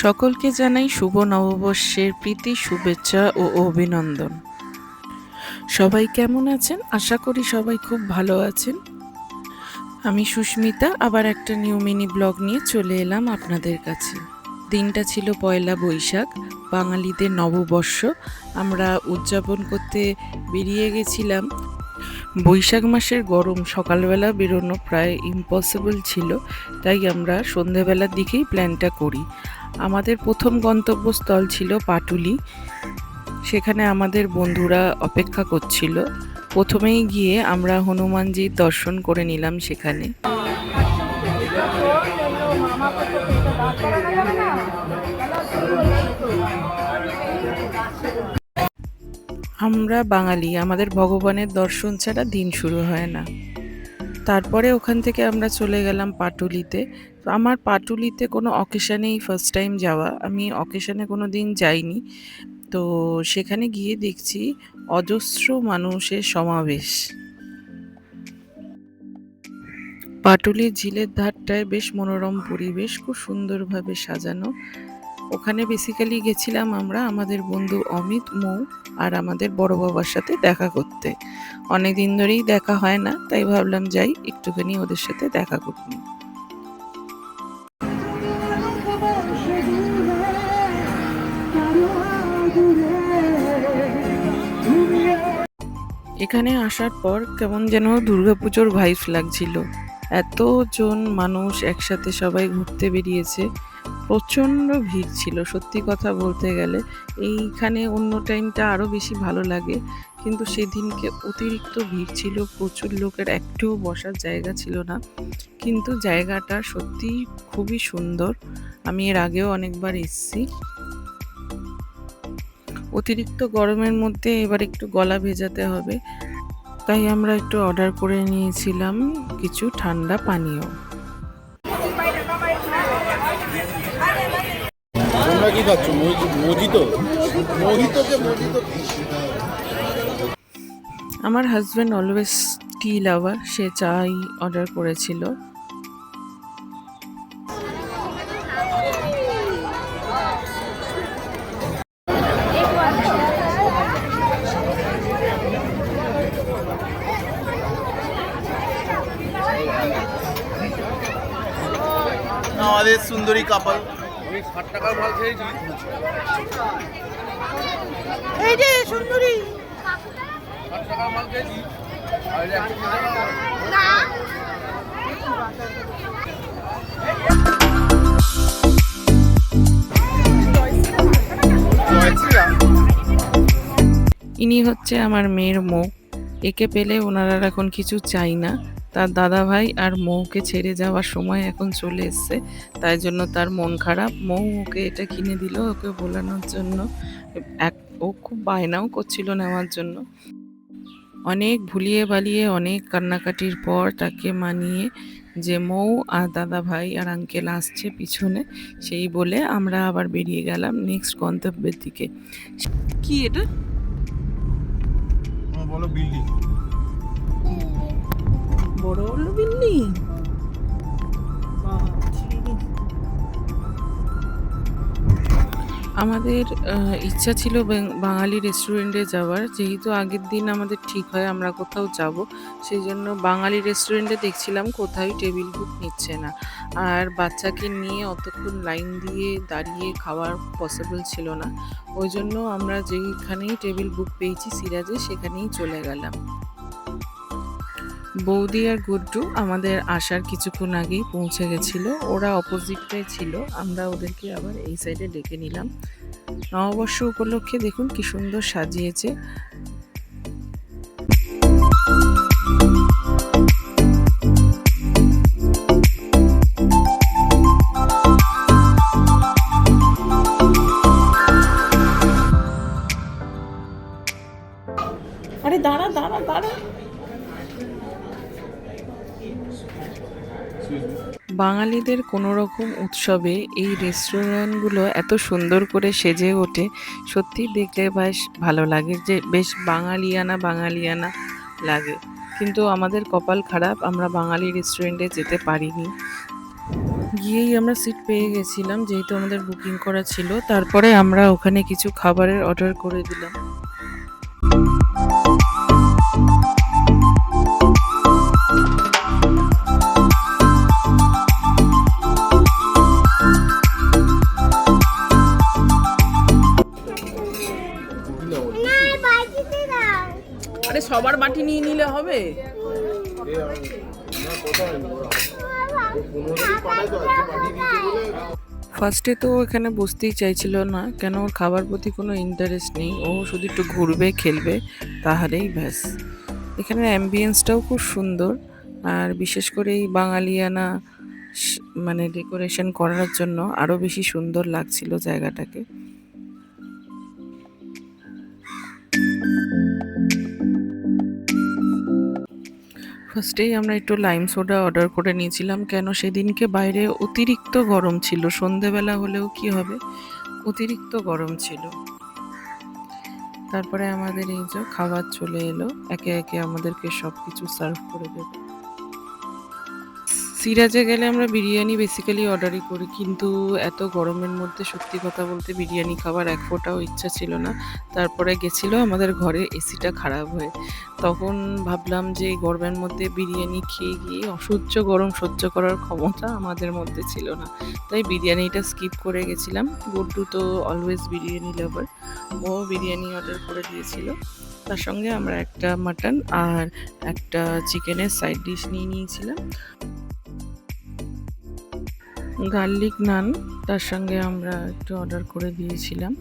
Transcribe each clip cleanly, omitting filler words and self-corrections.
সকলকে জানাই শুভ নববর্ষের প্রীতি শুভেচ্ছা ও অভিনন্দন। সবাই কেমন আছেন? আশা করি সবাই খুব ভালো আছেন। আমি সুস্মিতা আবার একটা নিউ মিনি ব্লগ নিয়ে চলে এলাম আপনাদের কাছে। দিনটা ছিল পয়লা বৈশাখ, বাঙালিদের নববর্ষ। আমরা উদযাপন করতে বেরিয়ে গেছিলাম। বৈশাখ মাসের গরম, সকালবেলা বেরোনো প্রায় ইম্পসিবল ছিল, তাই আমরা সন্ধেবেলার দিকেই প্ল্যানটা করি। আমাদের প্রথম গন্তব্যস্থল ছিল পাটুলি। সেখানে আমাদের বন্ধুরা অপেক্ষা করছিল। প্রথমেই গিয়ে আমরা হনুমানজির দর্শন করে নিলাম সেখানে। আমরা বাঙালি, আমাদের ভগবানের দর্শন ছাড়া দিন শুরু হয় না। তারপরে ওখান থেকে আমরা চলে গেলাম পাটুলিতে। তো আমার পাটুলিতে কোনো অকেশানেই ফার্স্ট টাইম যাওয়া, আমি অকেশানে কোনো দিন যাইনি। তো সেখানে গিয়ে দেখছি অজস্র মানুষের সমাবেশ। পাটুলির ঝিলের ধারটায় বেশ মনোরম পরিবেশ, খুব সুন্দরভাবে সাজানো। ওখানে বেসিক্যালি গেছিলাম আমরা আমাদের বন্ধু অমিত, মৌ আর আমাদের বড় বাবার সাথে দেখা করতে। অনেক দিন ধরেই দেখা হয় না, তাই ভাবলাম যাই একটুখানি ওদের সাথে দেখা করতে। এখানে আসার পর কেমন যেন দুর্গাপুজোর ভাইবস লাগছিল। এতজন মানুষ একসাথে সবাই ঘুরতে বেরিয়েছে, প্রচণ্ড ভিড় ছিল। সত্যি কথা বলতে গেলে এইখানে অন্য টাইমটা আরও বেশি ভালো লাগে, কিন্তু সেদিনকে অতিরিক্ত ভিড় ছিল, প্রচুর লোকের, একটুও বসার জায়গা ছিল না। কিন্তু জায়গাটা সত্যি খুবই সুন্দর, আমি এর আগেও অনেকবার এসেছি। অতিরিক্ত গরমের মধ্যে এবার একটু গলা ভেজাতে হবে, তাই আমরা একটু অর্ডার করে নিয়েছিলাম কিছু ঠান্ডা পানীয়। তোমরা কি খাচ্ছ? মোজিতো? আমার হাজব্যান্ড অলওয়েজ টি লাভার, সে চাই অর্ডার করেছিল। আমাদের সুন্দরী কাপল 60 টাকার মাল খেয়েছি। এই যে সুন্দরী 60 টাকার মাল খেয়েছি। ইনি হচ্ছে আমার মেয়ের মৌ। একে পেলে ওনারা এখন কিছু চাই না। তার দাদা ভাই আর মৌকে ছেড়ে যাওয়ার সময় এখন চলে এসছে, তাই জন্য তার মন খারাপ। মৌ ওকে এটা কিনে দিল ওকে ভোলানোর জন্য। ও খুব বায়নাও করছিল নেওয়ার জন্য। অনেক ভুলিয়ে বালিয়ে অনেক কান্নাকাটির পর তাকে মানিয়ে যে মৌ আর দাদা ভাই আর আঙ্কেল আসছে পিছনে, সেই বলে আমরা আবার বেরিয়ে গেলাম নেক্সট গন্তব্যের দিকে। কি এটা? বলো বিল্ডিং। বড় হলো বিল্ডিং। আমাদের ইচ্ছা ছিল বাঙালি রেস্টুরেন্টে যাওয়ার, যেহেতু আগের দিন আমাদের ঠিক হয় আমরা কোথাও যাব, সেই জন্য বাঙালি রেস্টুরেন্টে দেখছিলাম কোথাও টেবিল বুক নিচ্ছে না। আর বাচ্চাকে নিয়ে অতক্ষণ লাইন দিয়ে দাঁড়িয়ে খাওয়ার পসিবল ছিল না, ওই জন্য আমরা যেইখানেই টেবিল বুক পেয়েছি সিরাজে, সেখানেই চলে গেলাম। বৌদি আর গুড্ডু আমাদের আসার কিছুক্ষণ আগেই পৌঁছে গেছিল, ওরা অপোজিটটায় ছিল, আমরা ওদেরকে আবার এই সাইডে ডেকে নিলাম। নববর্ষ উপলক্ষে দেখুন কি সুন্দর সাজিয়েছে। আরে দাঁড়া দাঁড়া দাঁড়া। বাঙালিদের কোনো রকম উৎসবে এই রেস্টুরেন্টগুলো এত সুন্দর করে সেজে ওঠে, সত্যি দেখলে বেশ ভালো লাগে, যে বেশ বাঙালিয়ানা বাঙালিয়ানা লাগে। কিন্তু আমাদের কপাল খারাপ, আমরা বাঙালি রেস্টুরেন্টে যেতে পারিনি। গিয়েই আমরা সিট পেয়ে গেছিলাম, যেহেতু আমাদের বুকিং করা ছিল। তারপরে আমরা ওখানে কিছু খাবারের অর্ডার করে দিলাম। আরে সবার বাটি নিয়ে নিলে হবে? ফার্স্টে তো এখানে বসতেই চাইছিল না, কেন ওর খাবার প্রতি কোনো ইন্টারেস্ট নেই। ও শুধু একটু ঘুরবে, খেলবে, তাহলেই ব্যাস। এখানের অ্যাম্বিয়েন্সটাও খুব সুন্দর, আর বিশেষ করে এই বাঙালিয়ানা মানে ডেকোরেশন করার জন্য আরও বেশি সুন্দর লাগছিল জায়গাটাকে। ফার্স্টেই আমরা একটু লাইম সোডা অর্ডার করে নিয়েছিলাম, কেন সেদিনকে বাইরে অতিরিক্ত গরম ছিল। সন্ধেবেলা হলেও কি হবে, অতিরিক্ত গরম ছিল। তারপরে আমাদের এই যে খাবার চলে এলো, একে একে আমাদেরকে সব কিছু সার্ভ করে দেবে। সিরাজে গেলে আমরা বিরিয়ানি বেসিক্যালি অর্ডারই করি, কিন্তু এত গরমের মধ্যে সত্যি কথা বলতে বিরিয়ানি খাবার এক ফোঁটাও ইচ্ছা ছিল না। তারপরে গেছিলো আমাদের ঘরে এসিটা খারাপ হয়ে, তখন ভাবলাম যে এই গরমের মধ্যে বিরিয়ানি খেয়ে গিয়ে অসহ্য গরম সহ্য করার ক্ষমতা আমাদের মধ্যে ছিল না, তাই বিরিয়ানিটা স্কিপ করে গেছিলাম। গুড্ডু তো অলওয়েজ বিরিয়ানি লাভার, ও বিরিয়ানি অর্ডার করে দিয়েছিল। তার সঙ্গে আমরা একটা মাটন আর একটা চিকেনের সাইড ডিশ নিয়ে নিয়েছিলাম, গার্লিক নান তার সঙ্গে আমরা একটু অর্ডার করে দিয়েছিলাম।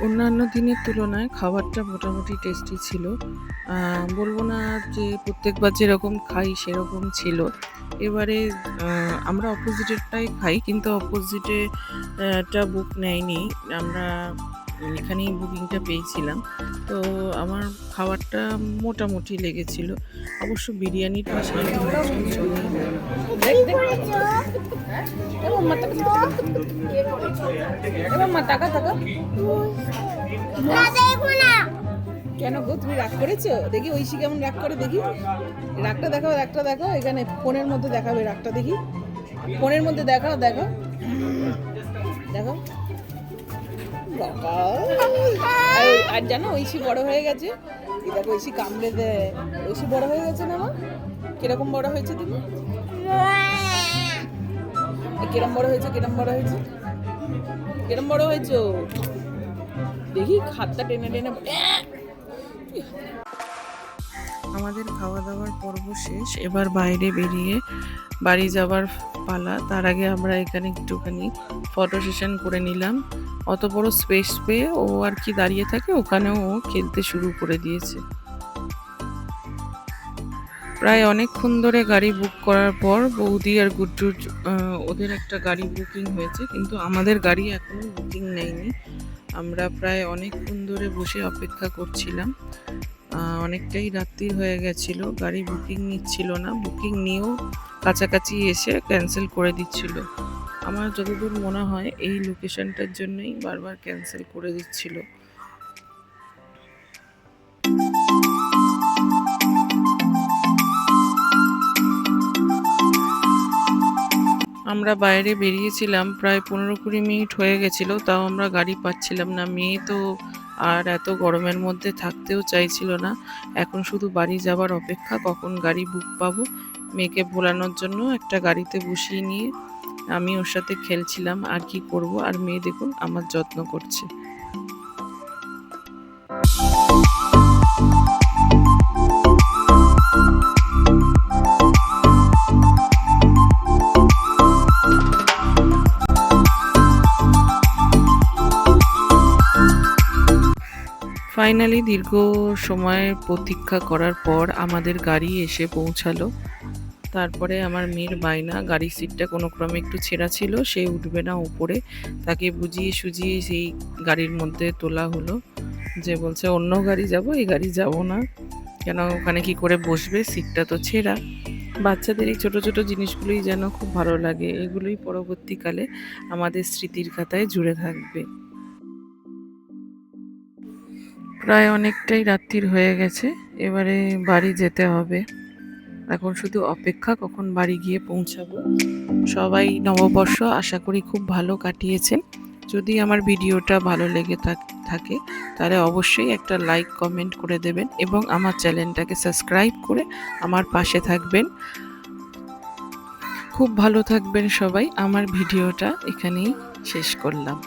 অন্যান্য দিনের তুলনায় খাবারটা মোটামুটি টেস্টি ছিল। বলবো না যে প্রত্যেকবার যেরকম খাই সেরকম ছিল। এবারে আমরা অপোজিটেরটাই খাই, কিন্তু অপোজিটে টা বুক নেয়নি, আমরা এখানেই বুকিংটা পেয়েছিলাম। তো আমার খাবারটা মোটামুটি লেগেছিল। অবশ্য বিরিয়ানিটা সেই কেন গো, তুমি রাগ করেছো? দেখি ঐশী কেমন রাগ করে, দেখি রাগটা দেখাও, রাগটা দেখাও। এখানে ফোনের মধ্যে দেখাবে রাগটা, দেখি ফোনের মধ্যে দেখাও, দেখো দেখো। আর জানো ঐশী বড় হয়ে গেছে, দেখো ঐশী কামড়ে দেয়। ঐশী বড় হয়ে গেছে না মা? কিরকম বড় হয়েছে তুমি? কিরম বড় হয়েছে, কিরম বড় হয়েছে, কিরম বড় হয়েছো? দেখি হাতটা টেনে টেনে। আমাদের খাওয়া দাওয়ার পর্ব শেষ, এবার বাইরে বেরিয়ে বাড়ি যাবার পালা। তার আগে আমরা এখানে একটুখানি ফটো সেশন করে নিলাম। অত বড় স্পেস পেয়ে ও আর কি দাঁড়িয়ে থাকে, ওখানেও ও খেলতে শুরু করে দিয়েছে। প্রায় অনেকক্ষণ ধরে গাড়ি বুক করার পর বৌদি আর গুড্ডুর ওদের একটা গাড়ি বুকিং হয়েছে, কিন্তু আমাদের গাড়ি এখনও বুকিং নেয়নি। আমরা প্রায় অনেকক্ষণ ধরে বসে অপেক্ষা করছিলাম। অনেকটাই রাত্রি হয়ে গেছিল, গাড়ি বুকিং নিচ্ছিল না, বুকিং নিয়েও কাছাকাছি এসে ক্যান্সেল করে দিচ্ছিল। আমার যতদূর মনে হয় এই লোকেশনটার জন্যই বারবার ক্যান্সেল করে দিচ্ছিল। আমরা বাইরে বেরিয়েছিলাম, প্রায় 15-20 মিনিট হয়ে গেছিল, তাও আমরা গাড়ি পাচ্ছিলাম না। মেয়ে তো আর এত গরমের মধ্যে থাকতেও চাইছিল না, এখন শুধু বাড়ি যাবার অপেক্ষা, কখন গাড়ি বুক পাবো। মেয়েকে ভোলানোর জন্য একটা গাড়িতে বসিয়ে নিয়ে আমি ওর সাথে খেলছিলাম, আর কি করব। আর মেয়ে দেখুন আমার যত্ন করছে। ফাইনালি দীর্ঘ সময় প্রতীক্ষা করার পর আমাদের গাড়ি এসে পৌঁছালো। তারপরে আমার মেয়ের বায়না, গাড়ির সিটটা কোনো ক্রমে একটু ছেঁড়া ছিল, সে উঠবে না উপরে। তাকে বুঝিয়ে সুঝিয়ে সেই গাড়ির মধ্যে তোলা হলো। যে বলছে অন্য গাড়ি যাব, এই গাড়ি যাব না, কেন ওখানে কি করে বসবে, সিটটা তো ছেঁড়া। বাচ্চাদের এই ছোট ছোট জিনিসগুলোই যেন খুব ভালো লাগে, এগুলোই পরবর্তীকালে আমাদের স্মৃতির খাতায় জুড়ে থাকবে। প্রায় অনেকটাই রাত্রির হয়ে গেছে, এবারে বাড়ি যেতে হবে। এখন শুধু অপেক্ষা কখন বাড়ি গিয়ে পৌঁছাবো। সবাই নববর্ষ আশা করি খুব ভালো কাটিয়েছেন। যদি আমার ভিডিওটা ভালো লেগে থাকে তাহলে অবশ্যই একটা লাইক কমেন্ট করে দেবেন এবং আমার চ্যানেলটাকে সাবস্ক্রাইব করে আমার পাশে থাকবেন। খুব ভালো থাকবেন সবাই। আমার ভিডিওটা এখানেই শেষ করলাম।